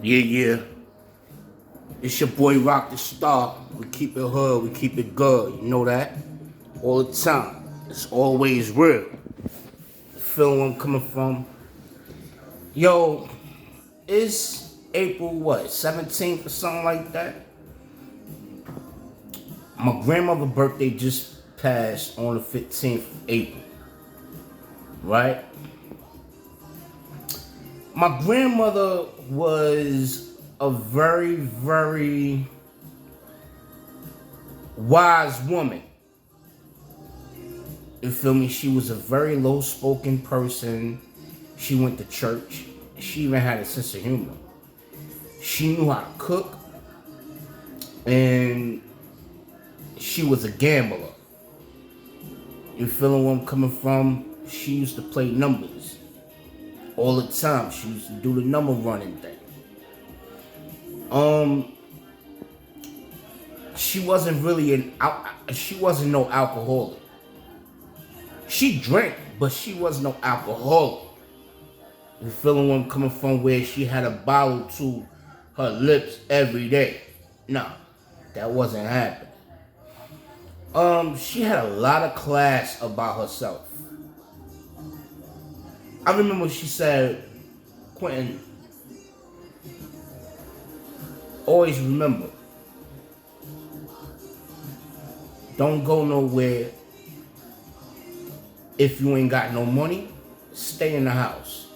Yeah, yeah. It's your boy Rocdastar. We keep it hood, we keep it good. You know that? All the time. It's always real. Feel where I'm coming from? Yo, it's April what, 17th or something like that? My grandmother's birthday just passed on the 15th of April. Right? My grandmother was a very, very wise woman. You feel me? She was a very low-spoken person. She went to church. She even had a sense of humor. She knew how to cook. And she was a gambler. You feeling where I'm coming from? She used to play numbers all the time. She used to do the number running thing. She wasn't really she wasn't no alcoholic. She drank, but she was no alcoholic. You feeling where I'm coming from? Where she had a bottle to her lips every day. No, that wasn't happening. She had a lot of class about herself. I remember she said, Quentin, always remember, don't go nowhere if you ain't got no money. Stay in the house.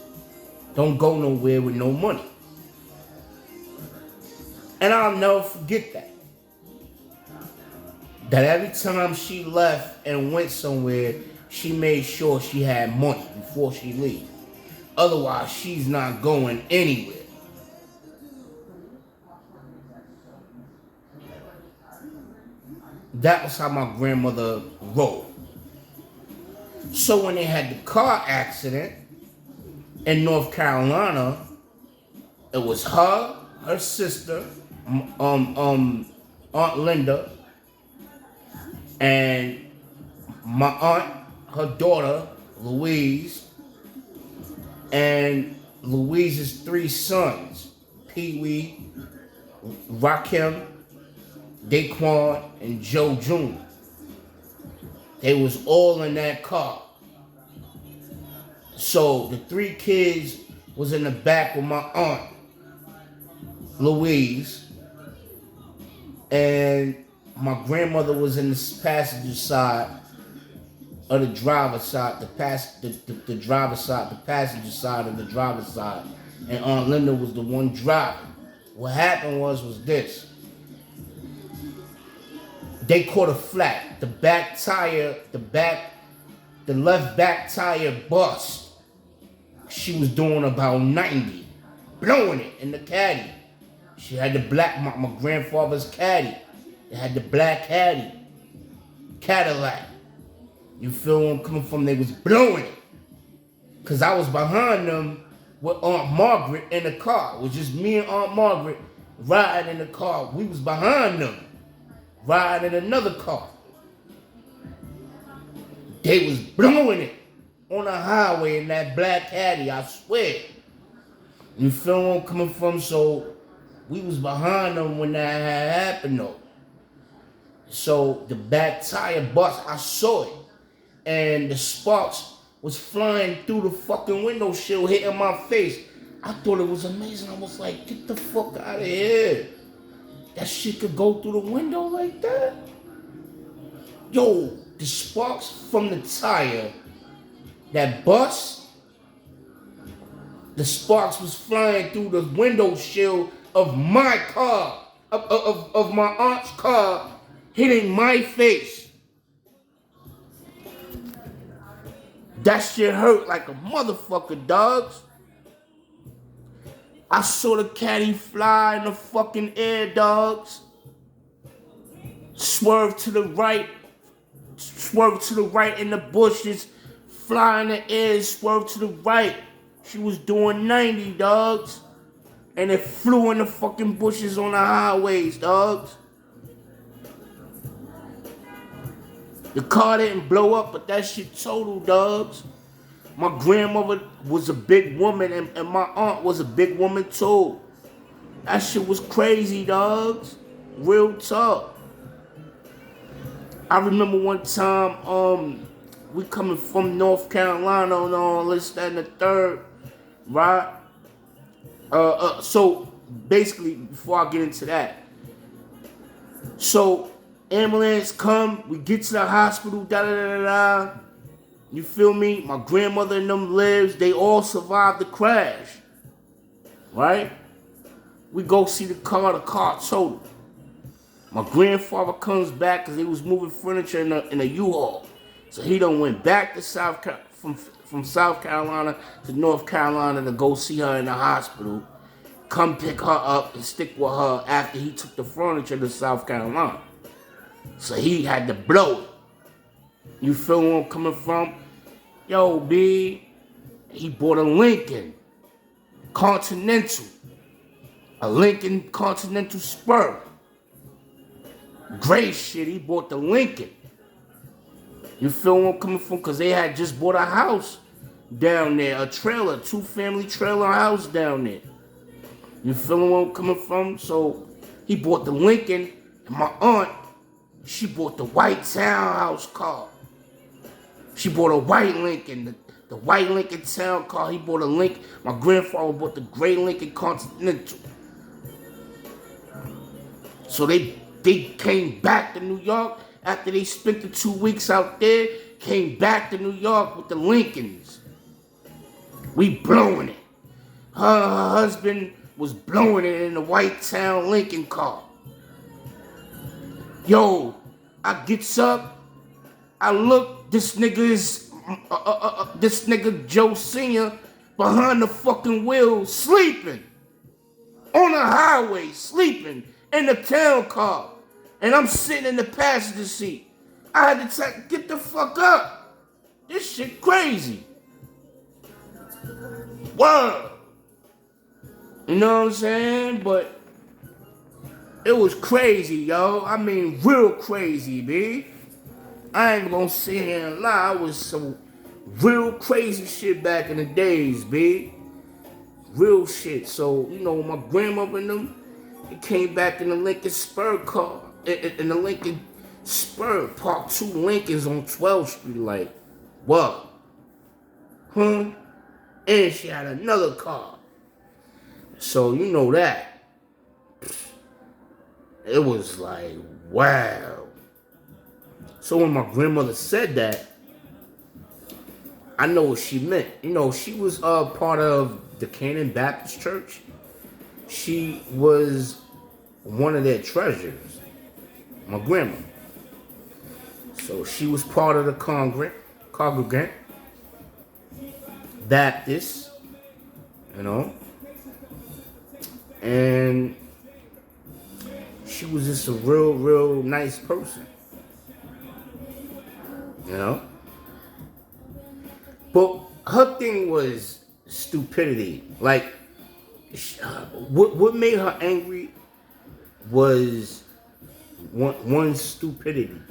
Don't go nowhere with no money. And I'll never forget that. That every time she left and went somewhere, she made sure she had money before she leave. Otherwise, she's not going anywhere. That was how my grandmother rolled. So when they had the car accident in North Carolina, it was her sister, Aunt Linda, and my aunt, her daughter, Louise, and Louise's three sons, Pee Wee, Rakim, Daquan, and Joe Jr. They was all in that car. So the three kids was in the back with my aunt, Louise, and my grandmother was in the passenger side of the driver's side, the driver's side, the passenger side of the driver's side, and Aunt Linda was the one driving. What happened was this. They caught a flat. The left back tire bust. She was doing about 90, blowing it in the caddy. She had the my grandfather's caddy. It had the black Cadillac. You feel where I'm coming from? They was blowing it. Cause I was behind them with Aunt Margaret in the car. It was just me and Aunt Margaret riding in the car. We was behind them, riding in another car. They was blowing it on the highway in that black caddy, I swear. You feel where I'm coming from? So we was behind them when that had happened though. So the back tire bust, I saw it. And the sparks was flying through the fucking window shield, hitting my face. I thought it was amazing. I was like, get the fuck out of here. That shit could go through the window like that? Yo, the sparks from the tire that bust, the sparks was flying through the window shield of my car, of my aunt's car, hitting my face. That shit hurt like a motherfucker, dogs. I saw the caddy fly in the fucking air, dogs. Swerve to the right in the bushes, fly in the air, swerve to the right. She was doing 90, dogs. And it flew in the fucking bushes on the highways, dogs. The car didn't blow up, but that shit total, dogs. My grandmother was a big woman, and my aunt was a big woman too. That shit was crazy, dogs. Real talk. I remember one time, we coming from North Carolina and all this, that, and the third, right? So basically, before I get into that, so ambulance come, we get to the hospital, da da da da da. You feel me? My grandmother and them lives. They all survived the crash, right? We go see the car totaled. My grandfather comes back because they was moving furniture in a U-Haul. So he done went back to from South Carolina to North Carolina to go see her in the hospital. Come pick her up and stick with her after he took the furniture to South Carolina. So he had to blow it. You feel where I'm coming from? Yo, B, he bought a Lincoln Continental. A Lincoln Continental Spur. Great shit, he bought the Lincoln. You feel where I'm coming from? Because they had just bought a house down there. A trailer, 2-family trailer house down there. You feel where I'm coming from? So he bought the Lincoln, and my aunt, she bought the white townhouse car. She bought a white Lincoln, the white Lincoln town car. He bought a Lincoln. My grandfather bought the gray Lincoln Continental. So they came back to New York after they spent the 2 weeks out there. Came back to New York with the Lincolns. We blowing it. Her husband was blowing it in the white town Lincoln car. Yo, I gets up. I look. This nigga is this nigga Joe Sr. behind the fucking wheel sleeping on the highway, sleeping in the town car. And I'm sitting in the passenger seat. I had to get the fuck up. This shit crazy. Word. You know what I'm saying? But it was crazy, yo. I mean, real crazy, B. I ain't gonna sit here and lie. I was some real crazy shit back in the days, B. Real shit. So, you know, my grandmother and them, it came back in the Lincoln Spur car. In the Lincoln Spur, parked 2 Lincolns on 12th Street, like, what? Huh? And she had another car. So, you know that. It was like, wow. So when my grandmother said that, I know what she meant. You know, she was part of the Canaan Baptist Church. She was one of their treasurers, my grandma. So she was part of the congregant, Baptist, you know. And she was just a real nice person. You know? But her thing was stupidity. Like, what made her angry was one stupidity.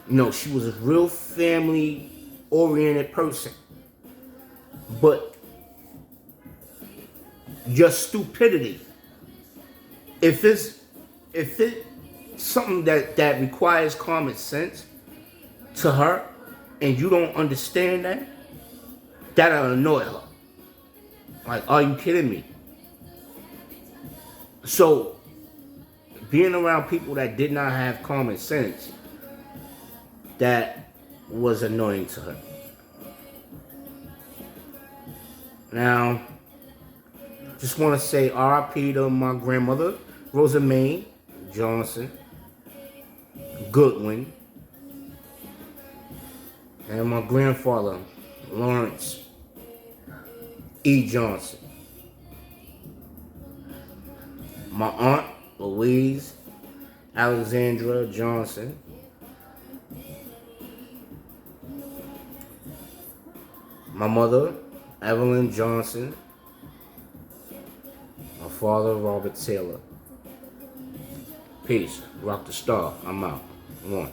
You know, she was a real family-oriented person. But your stupidity, if it's something that requires common sense to her, and you don't understand that, that'll annoy her. Like, are you kidding me? So, being around people that did not have common sense, that was annoying to her. Now, just want to say R.I.P. to my grandmother, Rosamine Johnson Goodwin, and my grandfather, Lawrence E. Johnson. My aunt, Louise Alexandra Johnson. My mother, Evelyn Johnson. My father, Robert Taylor. Peace. Rocdastar. I'm out. 1.